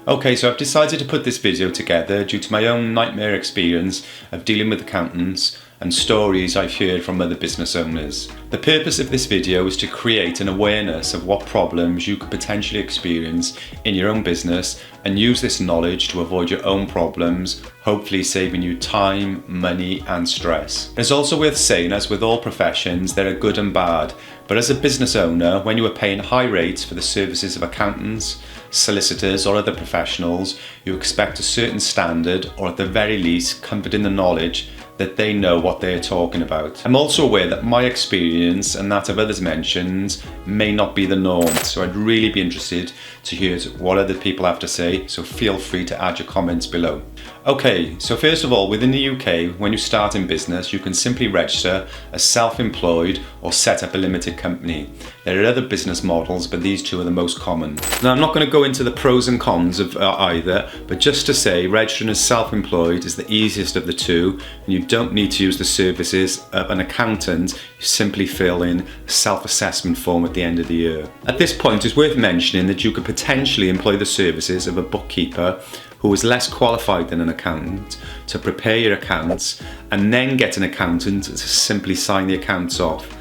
Okay, so I've decided to put this video together due to my own nightmare experience of dealing with accountants and stories I've heard from other business owners. The purpose of this video is to create an awareness of what problems you could potentially experience in your own business and use this knowledge to avoid your own problems, hopefully saving you time, money and stress. It's also worth saying, as with all professions, there are good and bad, but as a business owner, when you are paying high rates for the services of accountants, solicitors or other professionals, you expect a certain standard, or at the very least comfort in the knowledge that they know what they are talking about. I'm also aware that my experience and that of others mentioned may not be the norm, so I'd really be interested to hear what other people have to say, so feel free to add your comments below. Okay, so first of all, within the UK, when you start in business, you can simply register as self-employed or set up a limited company. There are other business models, but these two are the most common. Now, I'm not going to go into the pros and cons of either, but just to say, registering as self-employed is the easiest of the two, and you don't need to use the services of an accountant. You simply fill in a self-assessment form at the end of the year. At this point, it's worth mentioning that you could potentially employ the services of a bookkeeper who is less qualified than an accountant to prepare your accounts, and then get an accountant to simply sign the accounts off.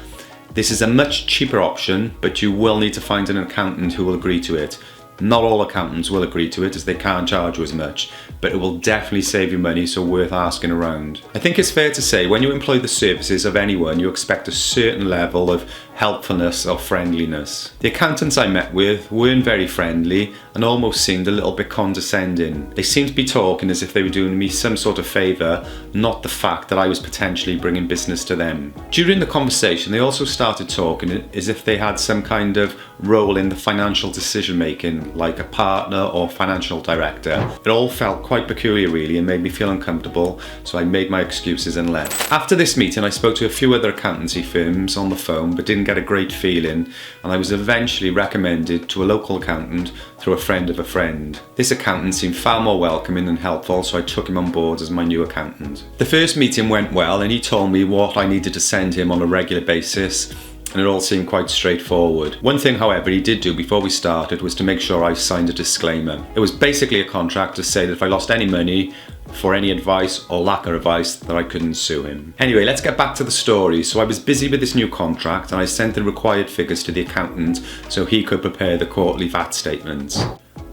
This is a much cheaper option, but you will need to find an accountant who will agree to it. Not all accountants will agree to it, as they can't charge you as much, but it will definitely save you money, so worth asking around. I think it's fair to say when you employ the services of anyone, you expect a certain level of helpfulness or friendliness. The accountants I met with weren't very friendly and almost seemed a little bit condescending. They seemed to be talking as if they were doing me some sort of favour, not the fact that I was potentially bringing business to them. During the conversation, they also started talking as if they had some kind of role in the financial decision making, like a partner or financial director. It all felt quite peculiar really and made me feel uncomfortable, so I made my excuses and left. After this meeting, I spoke to a few other accountancy firms on the phone, but didn't get a great feeling, and I was eventually recommended to a local accountant through a friend of a friend. This accountant seemed far more welcoming and helpful, so I took him on board as my new accountant. The first meeting went well, and he told me what I needed to send him on a regular basis, and it all seemed quite straightforward. One thing, however, he did do before we started was to make sure I signed a disclaimer. It was basically a contract to say that if I lost any money for any advice or lack of advice, that I couldn't sue him. Anyway, let's get back to the story. So I was busy with this new contract, and I sent the required figures to the accountant so he could prepare the quarterly VAT statements.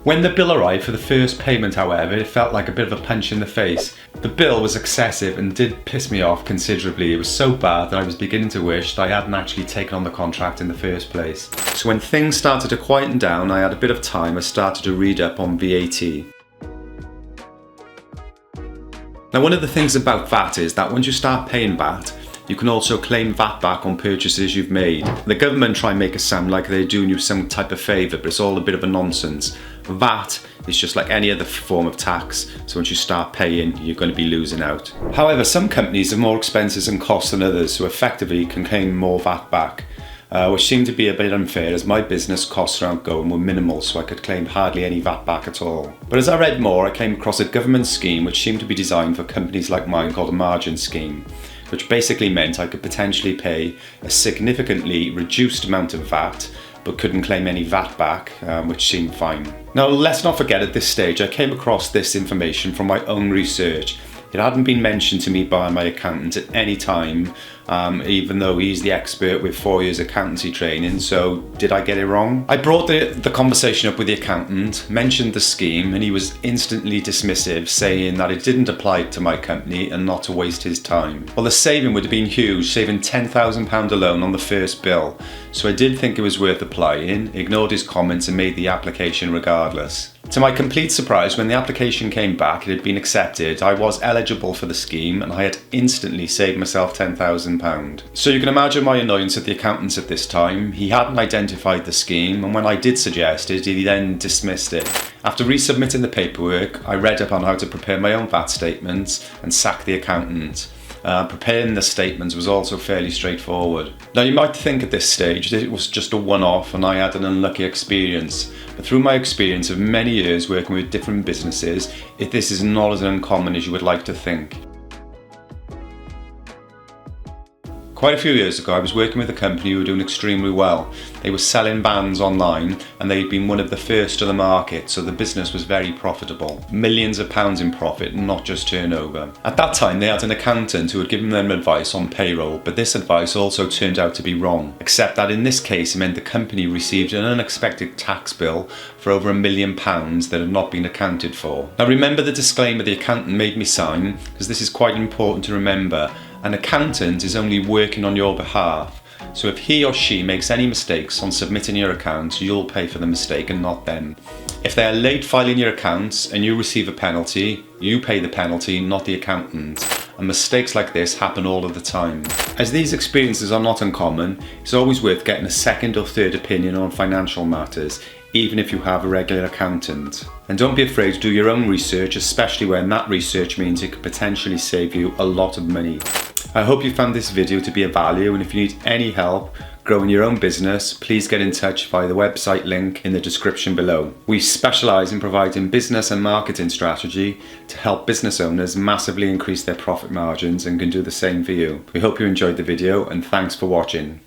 When the bill arrived for the first payment, however, it felt like a bit of a punch in the face. The bill was excessive and did piss me off considerably. It was so bad that I was beginning to wish that I hadn't actually taken on the contract in the first place. So when things started to quieten down, I had a bit of time, I started to read up on VAT. Now, one of the things about VAT is that once you start paying VAT, you can also claim VAT back on purchases you've made. The government try and make it sound like they're doing you some type of favour, but it's all a bit of a nonsense. VAT is just like any other form of tax, so once you start paying, you're going to be losing out. However, some companies have more expenses and costs than others, so effectively can claim more VAT back, which seemed to be a bit unfair, as my business costs for outgoing were minimal, so I could claim hardly any VAT back at all. But as I read more, I came across a government scheme which seemed to be designed for companies like mine, called a margin scheme, which basically meant I could potentially pay a significantly reduced amount of VAT, but couldn't claim any VAT back, which seemed fine. Now, let's not forget, at this stage I came across this information from my own research. It hadn't been mentioned to me by my accountant at any time, even though he's the expert with 4 years accountancy training, so did I get it wrong? I brought the conversation up with the accountant, mentioned the scheme, and he was instantly dismissive, saying that it didn't apply to my company and not to waste his time. Well, the saving would have been huge, saving £10,000 alone on the first bill, so I did think it was worth applying, ignored his comments and made the application regardless. To my complete surprise, when the application came back, it had been accepted. I was eligible for the scheme and I had instantly saved myself £10,000. So you can imagine my annoyance at the accountants at this time. He hadn't identified the scheme, and when I did suggest it, he then dismissed it. After resubmitting the paperwork, I read up on how to prepare my own VAT statements and sack the accountant. Preparing the statements was also fairly straightforward. Now, you might think at this stage that it was just a one-off and I had an unlucky experience, but through my experience of many years working with different businesses, this is not as uncommon as you would like to think. Quite a few years ago, I was working with a company who were doing extremely well. They were selling vans online and they'd been one of the first to the market, so the business was very profitable. Millions of pounds in profit, not just turnover. At that time, they had an accountant who had given them advice on payroll, but this advice also turned out to be wrong, except that in this case it meant the company received an unexpected tax bill for over £1 million that had not been accounted for. Now remember the disclaimer the accountant made me sign, because this is quite important to remember. An accountant is only working on your behalf, so if he or she makes any mistakes on submitting your accounts, you'll pay for the mistake and not them. If they are late filing your accounts and you receive a penalty, you pay the penalty, not the accountant. And mistakes like this happen all of the time. As these experiences are not uncommon, it's always worth getting a second or third opinion on financial matters, even if you have a regular accountant. And don't be afraid to do your own research, especially when that research means it could potentially save you a lot of money. I hope you found this video to be of value, and if you need any help growing your own business, please get in touch via the website link in the description below. We specialise in providing business and marketing strategy to help business owners massively increase their profit margins and can do the same for you. We hope you enjoyed the video and thanks for watching.